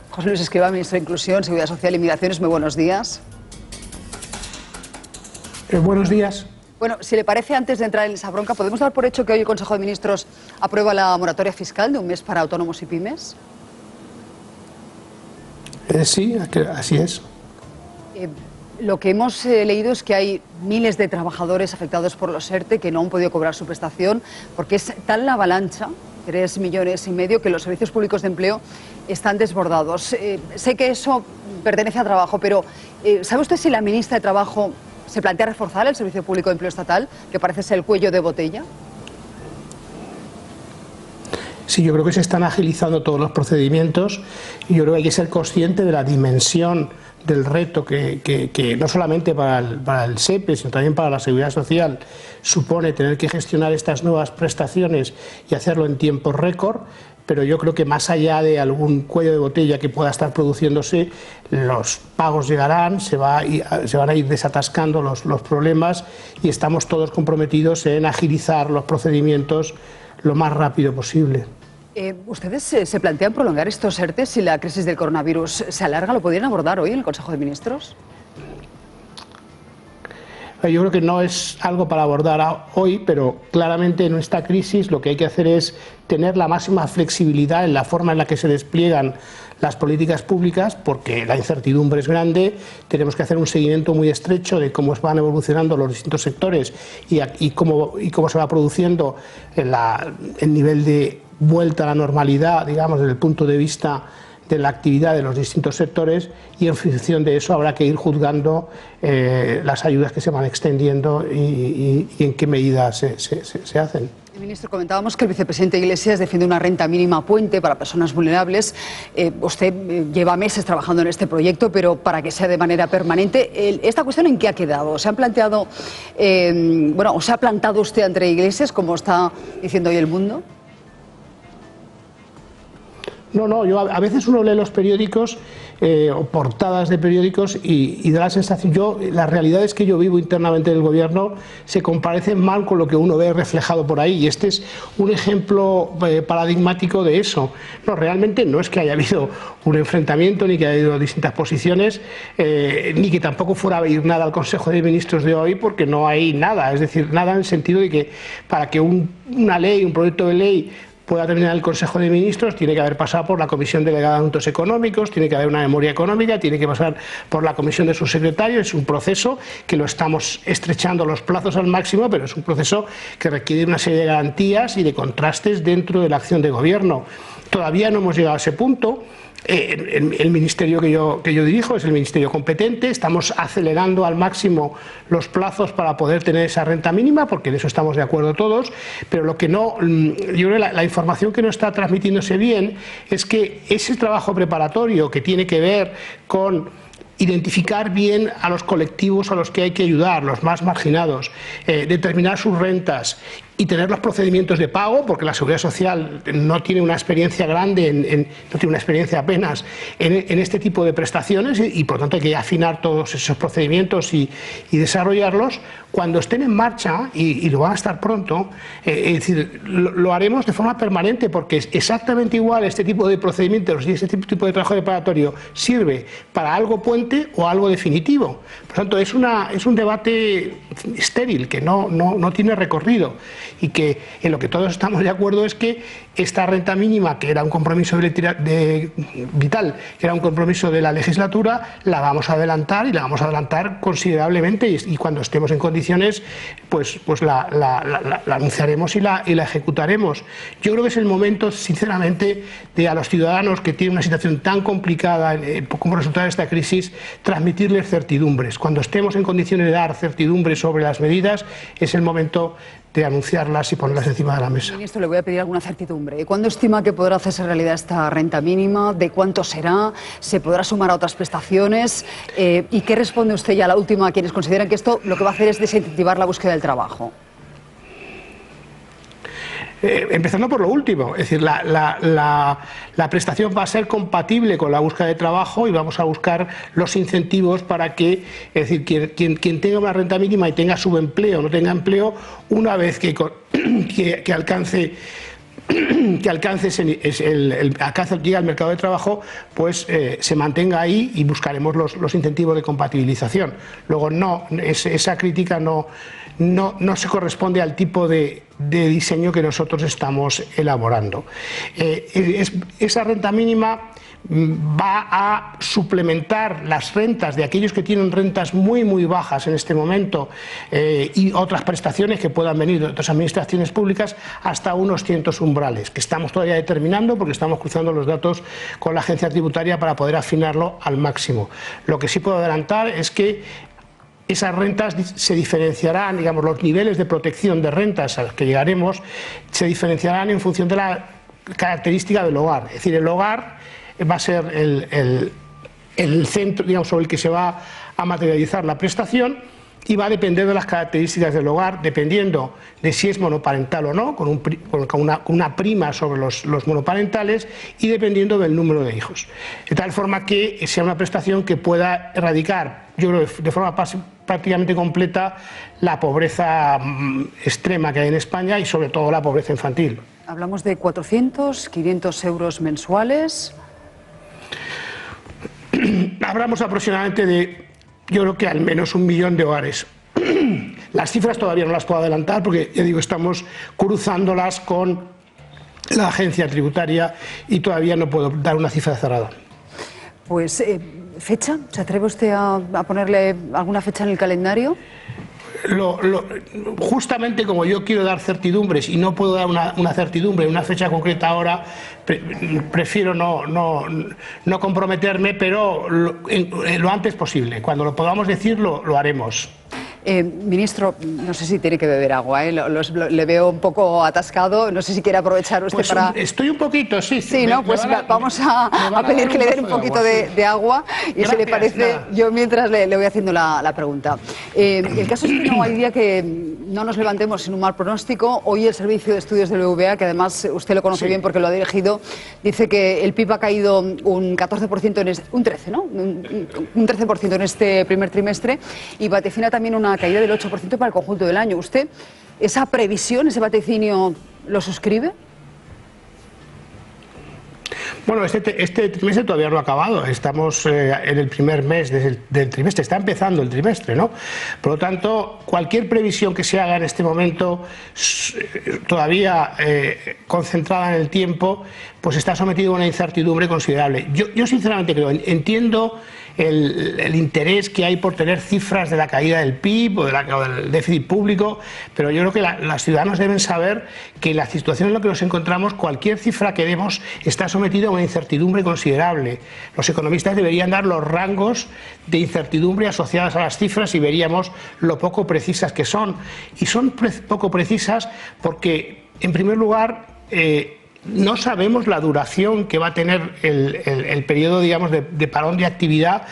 José Luis Escrivá, ministro de Inclusión, Seguridad Social y Migraciones, muy buenos días. Buenos días. Bueno, si le parece, antes de entrar en esa bronca, ¿podemos dar por hecho que hoy el Consejo de Ministros aprueba la moratoria fiscal de un mes para autónomos y pymes? Sí, así es. Lo que hemos leído es que hay miles de trabajadores afectados por los ERTE que no han podido cobrar su prestación porque es tal la avalancha, 3,5 millones, que los servicios públicos de empleo están desbordados. Sé que eso pertenece a trabajo, pero ¿sabe usted si la ministra de Trabajo se plantea reforzar el Servicio Público de Empleo Estatal, que parece ser el cuello de botella? Sí, yo creo que se están agilizando todos los procedimientos y yo creo que hay que ser consciente de la dimensión del reto que no solamente para el SEPE, sino también para la Seguridad Social supone tener que gestionar estas nuevas prestaciones y hacerlo en tiempo récord. Pero yo creo que más allá de algún cuello de botella que pueda estar produciéndose, los pagos llegarán, se van a ir desatascando los problemas y estamos todos comprometidos en agilizar los procedimientos lo más rápido posible. ¿Ustedes se plantean prolongar estos ERTE si la crisis del coronavirus se alarga? ¿Lo podrían abordar hoy en el Consejo de Ministros? Yo creo que no es algo para abordar hoy, pero claramente en esta crisis lo que hay que hacer es tener la máxima flexibilidad en la forma en la que se despliegan las políticas públicas, porque la incertidumbre es grande, tenemos que hacer un seguimiento muy estrecho de cómo van evolucionando los distintos sectores y cómo se va produciendo el nivel de vuelta a la normalidad, digamos, desde el punto de vista de la actividad de los distintos sectores, y en función de eso habrá que ir juzgando las ayudas que se van extendiendo y en qué medida se hacen. Ministro, comentábamos que el vicepresidente Iglesias defiende una renta mínima puente para personas vulnerables. Usted lleva meses trabajando en este proyecto, pero para que sea de manera permanente, ¿esta cuestión en qué ha quedado? ¿Se han planteado, o se ha plantado usted ante Iglesias, como está diciendo hoy El Mundo? No, a veces uno lee los periódicos o portadas de periódicos y da la sensación, la realidad es que yo vivo internamente en el gobierno, se comparecen mal con lo que uno ve reflejado por ahí, y este es un ejemplo paradigmático de eso. No, realmente no es que haya habido un enfrentamiento, ni que haya habido distintas posiciones, ni que tampoco fuera a ir nada al Consejo de Ministros de hoy, porque no hay nada, es decir, nada en el sentido de que para que una ley, un proyecto de ley pueda terminar el Consejo de Ministros, tiene que haber pasado por la Comisión Delegada de Asuntos Económicos, tiene que haber una memoria económica, tiene que pasar por la Comisión de sus secretarios. Es un proceso que lo estamos estrechando los plazos al máximo, pero es un proceso que requiere una serie de garantías y de contrastes dentro de la acción de gobierno. Todavía no hemos llegado a ese punto. El ministerio que yo dirijo es el ministerio competente, estamos acelerando al máximo los plazos para poder tener esa renta mínima, porque en eso estamos de acuerdo todos, pero lo que no, yo creo que la información que no está transmitiéndose bien es que ese trabajo preparatorio que tiene que ver con identificar bien a los colectivos a los que hay que ayudar, los más marginados, determinar sus rentas y tener los procedimientos de pago, porque la Seguridad Social no tiene una experiencia grande, no tiene una experiencia apenas en este tipo de prestaciones, y por tanto hay que afinar todos esos procedimientos y desarrollarlos. Cuando estén en marcha, y lo van a estar pronto, es decir, lo haremos de forma permanente, porque es exactamente igual este tipo de procedimientos y este tipo de trabajo preparatorio sirve para algo puente o algo definitivo. Por tanto, es un debate estéril, que no tiene recorrido, y que en lo que todos estamos de acuerdo es que esta renta mínima, que era un compromiso vital, que era un compromiso de la legislatura, la vamos a adelantar, y la vamos a adelantar considerablemente, y cuando estemos en condiciones pues la anunciaremos y la ejecutaremos. Yo creo que es el momento, sinceramente, de a los ciudadanos que tienen una situación tan complicada como resultado de esta crisis, transmitirles certidumbres. Cuando estemos en condiciones de dar certidumbres sobre las medidas, es el momento de anunciarlas y ponerlas encima de la mesa. Ministro, le voy a pedir alguna certidumbre. ¿Cuándo estima que podrá hacerse realidad esta renta mínima? ¿De cuánto será? ¿Se podrá sumar a otras prestaciones? ¿Y qué responde usted ya a la última a quienes consideran que esto lo que va a hacer es desincentivar la búsqueda del trabajo? Empezando por lo último, es decir, la prestación va a ser compatible con la búsqueda de trabajo, y vamos a buscar los incentivos para que, es decir, quien tenga una renta mínima y tenga subempleo o no tenga empleo, una vez que alcance que llegue al mercado de trabajo, pues se mantenga ahí y buscaremos los incentivos de compatibilización. Luego, esa crítica no se corresponde al tipo de diseño que nosotros estamos elaborando. Esa renta mínima va a suplementar las rentas de aquellos que tienen rentas muy bajas en este momento y otras prestaciones que puedan venir de otras administraciones públicas hasta unos cientos umbrales, que estamos todavía determinando porque estamos cruzando los datos con la agencia tributaria para poder afinarlo al máximo. Lo que sí puedo adelantar es que esas rentas se diferenciarán, digamos, los niveles de protección de rentas a los que llegaremos se diferenciarán en función de la característica del hogar. Es decir, el hogar va a ser el centro, digamos, sobre el que se va a materializar la prestación y va a depender de las características del hogar, dependiendo de si es monoparental o no, con una prima sobre los monoparentales y dependiendo del número de hijos. De tal forma que sea una prestación que pueda erradicar, yo creo, de forma prácticamente completa la pobreza extrema que hay en España y sobre todo la pobreza infantil. Hablamos de 400, 500 euros mensuales. Hablamos aproximadamente de, yo creo que al menos 1 millón de hogares. Las cifras todavía no las puedo adelantar porque, ya digo, estamos cruzándolas con la agencia tributaria y todavía no puedo dar una cifra cerrada. Pues, ¿fecha? ¿Se atreve usted a ponerle alguna fecha en el calendario? Justamente como yo quiero dar certidumbres y no puedo dar una certidumbre, una fecha concreta ahora, prefiero no comprometerme, pero lo antes posible. Cuando lo podamos decir, lo haremos. Ministro, no sé si tiene que beber agua, le veo un poco atascado, no sé si quiere aprovechar usted pues para... Estoy un poquito, sí. Sí, ¿no? Pues vamos a pedir que le den un poquito de agua y gracias, si le parece, nada. Yo mientras le voy haciendo la pregunta. El caso es que no hay día que no nos levantemos sin un mal pronóstico. Hoy el Servicio de Estudios del BBVA, que además usted lo conoce bien porque lo ha dirigido, dice que el PIB ha caído un 14%, un 13%, ¿no? Un 13% en este primer trimestre y vaticina también una caída del 8% para el conjunto del año. ¿Usted esa previsión, ese vaticinio, lo suscribe? Bueno, este trimestre todavía no ha acabado, estamos en el primer mes del trimestre, está empezando el trimestre, ¿no? Por lo tanto, cualquier previsión que se haga en este momento, todavía concentrada en el tiempo, pues está sometido a una incertidumbre considerable. Yo sinceramente creo, entiendo el interés que hay por tener cifras de la caída del PIB o del déficit público, pero yo creo que los ciudadanos deben saber que en la situación en la que nos encontramos, cualquier cifra que demos está sometida a una incertidumbre considerable. Los economistas deberían dar los rangos de incertidumbre asociados a las cifras y veríamos lo poco precisas que son. Y son poco precisas porque, en primer lugar, no sabemos la duración que va a tener el periodo, digamos, de parón de actividad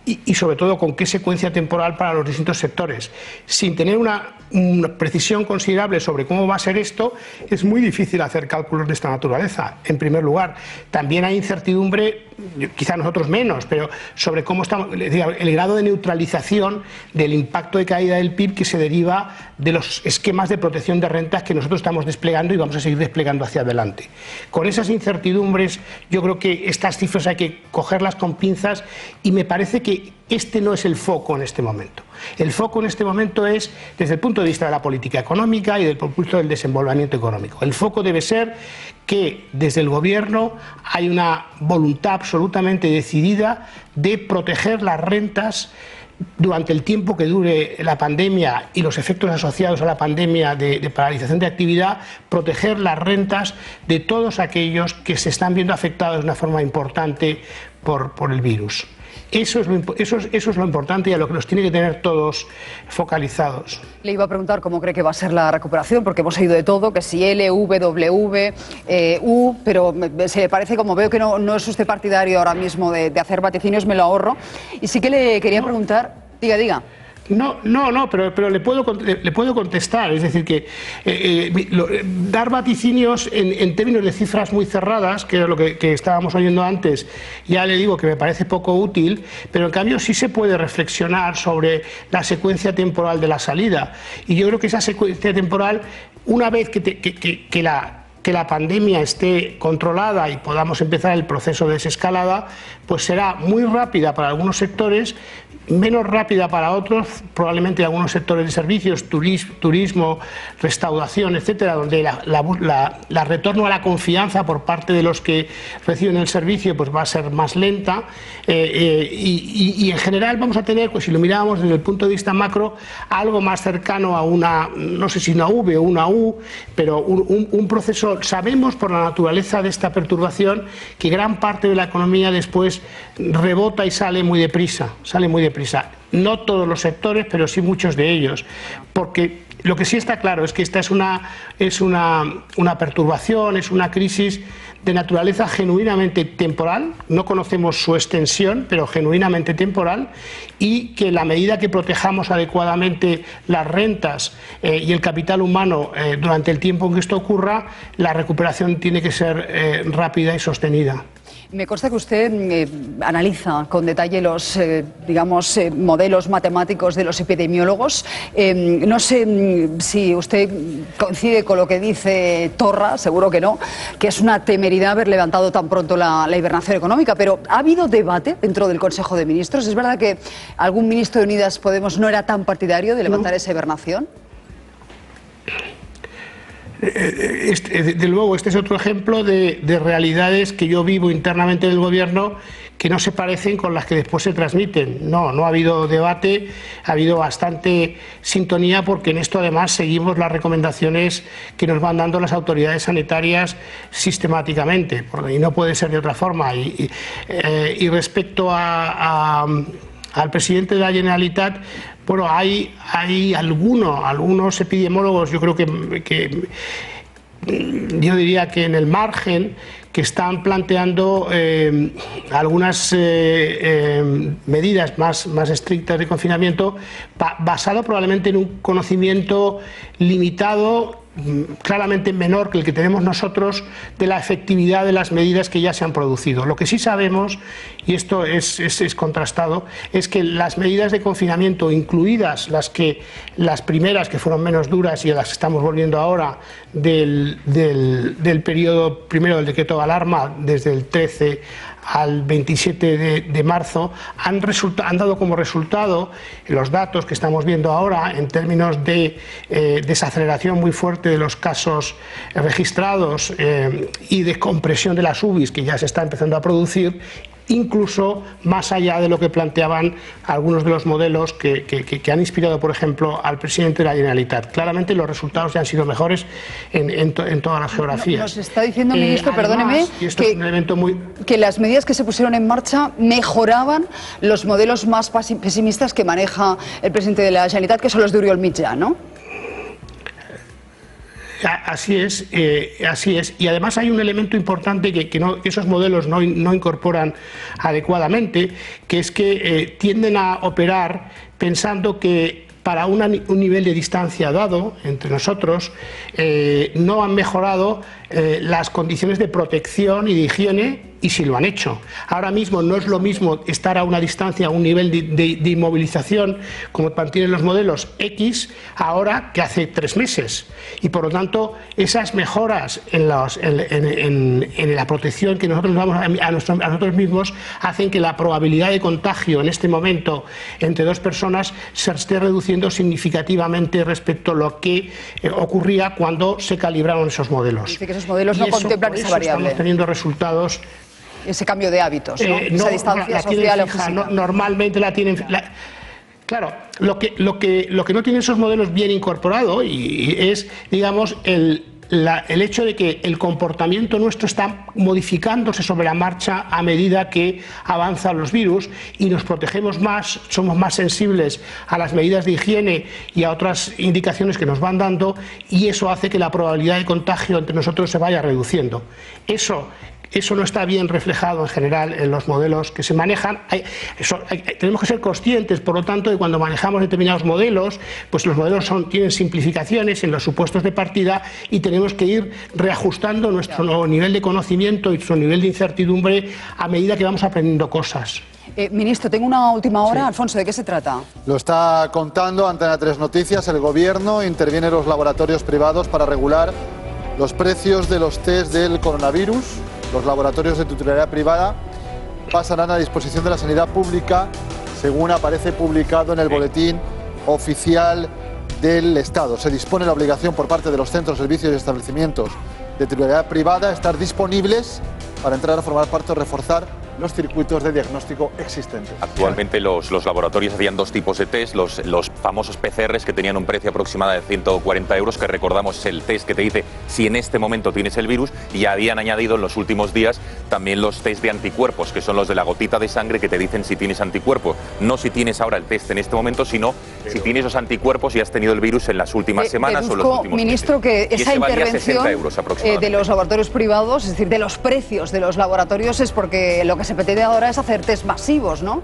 y sobre todo con qué secuencia temporal para los distintos sectores. Sin tener una precisión considerable sobre cómo va a ser esto, es muy difícil hacer cálculos de esta naturaleza, en primer lugar. También hay incertidumbre, quizá nosotros menos, pero sobre cómo estamos, el grado de neutralización del impacto de caída del PIB que se deriva de los esquemas de protección de rentas que nosotros estamos desplegando y vamos a seguir desplegando hacia adelante. Con esas incertidumbres, yo creo que estas cifras hay que cogerlas con pinzas y me parece que este no es el foco en este momento. El foco en este momento es desde el punto de vista de la política económica y desde el punto de vista del desenvolvimiento económico. El foco debe ser que desde el Gobierno hay una voluntad absolutamente decidida de proteger las rentas durante el tiempo que dure la pandemia y los efectos asociados a la pandemia de paralización de actividad, proteger las rentas de todos aquellos que se están viendo afectados de una forma importante por el virus. Eso es lo importante y a lo que nos tiene que tener todos focalizados. Le iba a preguntar cómo cree que va a ser la recuperación, porque hemos oído de todo, que si L, V, W, U, pero se le parece, como veo que no es usted partidario ahora mismo de hacer vaticinios, me lo ahorro. Y sí que le quería preguntar, diga. No, pero le puedo contestar, es decir, que dar vaticinios en términos de cifras muy cerradas, que era lo que estábamos oyendo antes, ya le digo que me parece poco útil, pero en cambio sí se puede reflexionar sobre la secuencia temporal de la salida. Y yo creo que esa secuencia temporal, una vez que que la pandemia esté controlada y podamos empezar el proceso de desescalada, pues será muy rápida para algunos sectores, menos rápida para otros, probablemente algunos sectores de servicios, turismo, restauración, etcétera, donde la retorno a la confianza por parte de los que reciben el servicio pues va a ser más lenta, y en general vamos a tener, pues si lo miramos desde el punto de vista macro, algo más cercano a una, no sé si una V o una U, pero un proceso. Sabemos por la naturaleza de esta perturbación que gran parte de la economía después rebota y sale muy deprisa, No todos los sectores, pero sí muchos de ellos, porque lo que sí está claro es que esta es una perturbación, es una crisis de naturaleza genuinamente temporal, no conocemos su extensión, pero genuinamente temporal, y que en la medida que protejamos adecuadamente las rentas y el capital humano durante el tiempo en que esto ocurra, la recuperación tiene que ser rápida y sostenida. Me consta que usted analiza con detalle los, modelos matemáticos de los epidemiólogos. No sé si usted coincide con lo que dice Torra, seguro que no, que es una temeridad haber levantado tan pronto la hibernación económica, pero ¿ha habido debate dentro del Consejo de Ministros? ¿Es verdad que algún ministro de Unidas Podemos no era tan partidario de levantar esa hibernación? De luego, este es otro ejemplo de realidades que yo vivo internamente del Gobierno que no se parecen con las que después se transmiten. No ha habido debate, ha habido bastante sintonía, porque en esto además seguimos las recomendaciones que nos van dando las autoridades sanitarias sistemáticamente, y no puede ser de otra forma. Y respecto al presidente de la Generalitat, bueno, hay algunos epidemiólogos, yo creo que yo diría que en el margen, que están planteando algunas medidas más estrictas de confinamiento, basado probablemente en un conocimiento limitado, claramente menor que el que tenemos nosotros, de la efectividad de las medidas que ya se han producido. Lo que sí sabemos, y esto es contrastado, es que las medidas de confinamiento, incluidas las primeras, que fueron menos duras y a las que estamos volviendo ahora, del periodo primero del decreto de alarma, desde el 13 al 27 de marzo, han dado como resultado los datos que estamos viendo ahora en términos de desaceleración muy fuerte de los casos registrados y de compresión de las UBIs que ya se está empezando a producir, incluso más allá de lo que planteaban algunos de los modelos que han inspirado, por ejemplo, al presidente de la Generalitat. Claramente los resultados ya han sido mejores en todas las geografías. Nos está diciendo, ministro, perdóneme, y esto es un elemento que las medidas que se pusieron en marcha mejoraban los modelos más pesimistas que maneja el presidente de la Generalitat, que son los de Oriol Mitjà, ¿no? Así es, y además hay un elemento importante que esos modelos no incorporan adecuadamente, que es que tienden a operar pensando que para un nivel de distancia dado entre nosotros no han mejorado las condiciones de protección y de higiene, y si lo han hecho. Ahora mismo no es lo mismo estar a una distancia, a un nivel de inmovilización, como mantienen los modelos X, ahora que hace 3 meses. Y por lo tanto, esas mejoras en la protección que nosotros damos a nosotros mismos hacen que la probabilidad de contagio en este momento entre 2 personas se esté reduciendo significativamente respecto a lo que ocurría cuando se calibraron esos modelos. Dice que esos modelos no contemplan esa variable. Estamos teniendo resultados. Ese cambio de hábitos, ¿no? Esa distancia social o física. Normalmente la tienen. Claro, lo que no tienen esos modelos bien incorporado y es, digamos, el hecho de que el comportamiento nuestro está modificándose sobre la marcha a medida que avanzan los virus y nos protegemos más, somos más sensibles a las medidas de higiene y a otras indicaciones que nos van dando, y eso hace que la probabilidad de contagio entre nosotros se vaya reduciendo. Eso no está bien reflejado en general en los modelos que se manejan. Tenemos que ser conscientes, por lo tanto, de cuando manejamos determinados modelos, pues los modelos tienen simplificaciones en los supuestos de partida y tenemos que ir reajustando nuestro nivel de conocimiento y nuestro nivel de incertidumbre a medida que vamos aprendiendo cosas. Ministro, tengo una última hora. Sí. Alfonso, ¿de qué se trata? Lo está contando Antena 3 Noticias. El Gobierno interviene en los laboratorios privados para regular Los precios de los test del coronavirus, los laboratorios de titularidad privada, pasarán a disposición de la sanidad pública, según aparece publicado en el boletín oficial del Estado. Se dispone la obligación por parte de los centros, servicios y establecimientos de titularidad privada a estar disponibles para entrar a formar parte o reforzar los circuitos de diagnóstico existentes. Actualmente los laboratorios hacían dos tipos de test, los famosos PCRs que tenían un precio aproximado de 140 euros, que recordamos es el test que te dice si en este momento tienes el virus, y habían añadido en los últimos días también los test de anticuerpos, que son los de la gotita de sangre que te dicen si tienes anticuerpos. No si tienes ahora el test en este momento, sino si tienes los anticuerpos y has tenido el virus en las últimas semanas o los últimos ministro, meses. Que esa intervención de los laboratorios privados, es decir, de los precios de los laboratorios, es porque lo que se pretende ahora es hacer test masivos, ¿no?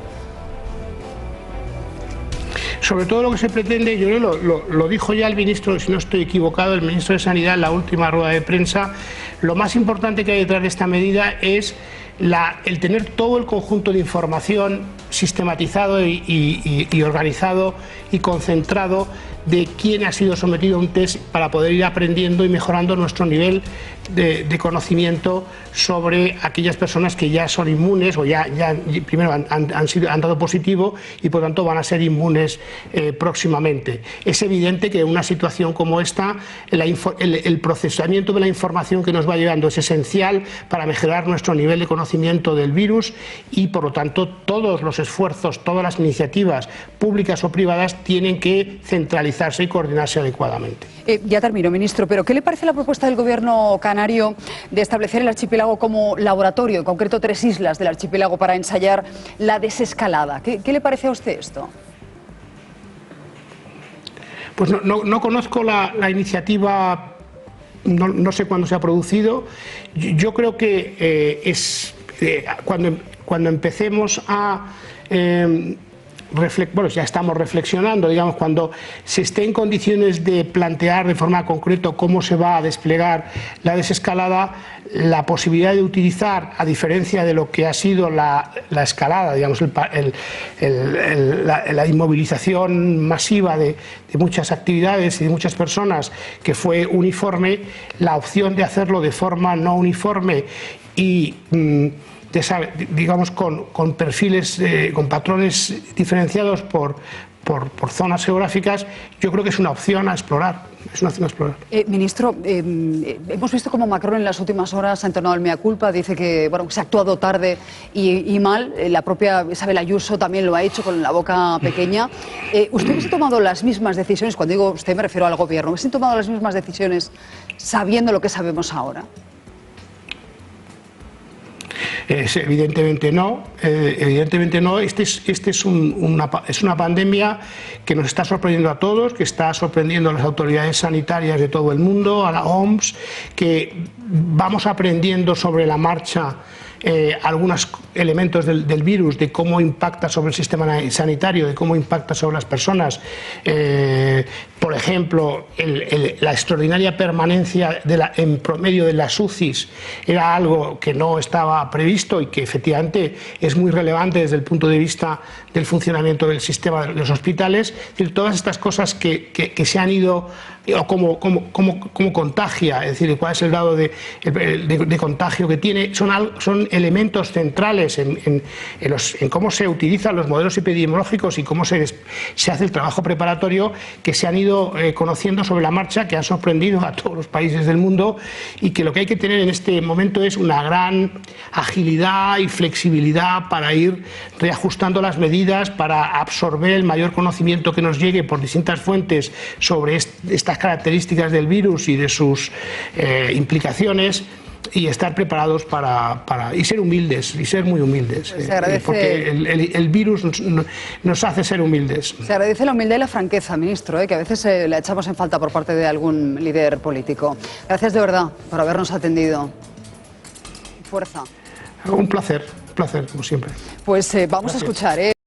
Sobre todo lo que se pretende, yo lo dijo ya el ministro, si no estoy equivocado, el ministro de Sanidad en la última rueda de prensa, lo más importante que hay detrás de esta medida es el tener todo el conjunto de información sistematizado y organizado y concentrado de quién ha sido sometido a un test para poder ir aprendiendo y mejorando nuestro nivel de conocimiento sobre aquellas personas que ya son inmunes o ya primero han dado positivo y por tanto van a ser inmunes próximamente. Es evidente que en una situación como esta el procesamiento de la información que nos va llegando es esencial para mejorar nuestro nivel de conocimiento del virus y por lo tanto todos los esfuerzos, todas las iniciativas públicas o privadas tienen que centralizarse y coordinarse adecuadamente. Ya termino, ministro, pero ¿qué le parece la propuesta del gobierno canario de establecer el archipiélago como laboratorio, en concreto 3 islas del archipiélago, para ensayar la desescalada? ¿Qué le parece a usted esto? Pues no conozco la iniciativa, no sé cuándo se ha producido. Yo creo que cuando empecemos a... bueno, ya estamos reflexionando, digamos, cuando se esté en condiciones de plantear de forma concreta cómo se va a desplegar la desescalada, la posibilidad de utilizar, a diferencia de lo que ha sido la escalada, digamos, la inmovilización masiva de muchas actividades y de muchas personas, que fue uniforme, la opción de hacerlo de forma no uniforme y digamos con perfiles, con patrones diferenciados por zonas geográficas, yo creo que es una opción a explorar. Ministro, hemos visto cómo Macron en las últimas horas ha entonado el mea culpa, dice que se ha actuado tarde y mal. La propia Isabel Ayuso también lo ha hecho con la boca pequeña. ¿Usted hubiese tomado las mismas decisiones? Cuando digo usted me refiero al gobierno. ¿Hubiese tomado las mismas decisiones sabiendo lo que sabemos ahora? Evidentemente no. Este es una pandemia que nos está sorprendiendo a todos, que está sorprendiendo a las autoridades sanitarias de todo el mundo, a la OMS, que vamos aprendiendo sobre la marcha algunos elementos del virus, de cómo impacta sobre el sistema sanitario, de cómo impacta sobre las personas. Por ejemplo, la extraordinaria permanencia en promedio de las UCIs era algo que no estaba previsto y que efectivamente es muy relevante desde el punto de vista del funcionamiento del sistema de los hospitales. Es decir, todas estas cosas que se han ido, o cómo contagia, es decir, cuál es el grado de contagio que tiene, son elementos centrales en cómo se utilizan los modelos epidemiológicos y cómo se hace el trabajo preparatorio, que se han ido conociendo sobre la marcha, que han sorprendido a todos los países del mundo, y que lo que hay que tener en este momento es una gran agilidad y flexibilidad para ir reajustando las medidas, para absorber el mayor conocimiento que nos llegue por distintas fuentes sobre estas características del virus y de sus implicaciones, y estar preparados y ser humildes, y ser muy humildes, porque el virus nos hace ser humildes. Se agradece la humildad y la franqueza, ministro, que a veces la echamos en falta por parte de algún líder político. Gracias de verdad por habernos atendido. Fuerza. Un placer, como siempre. Pues vamos a escuchar.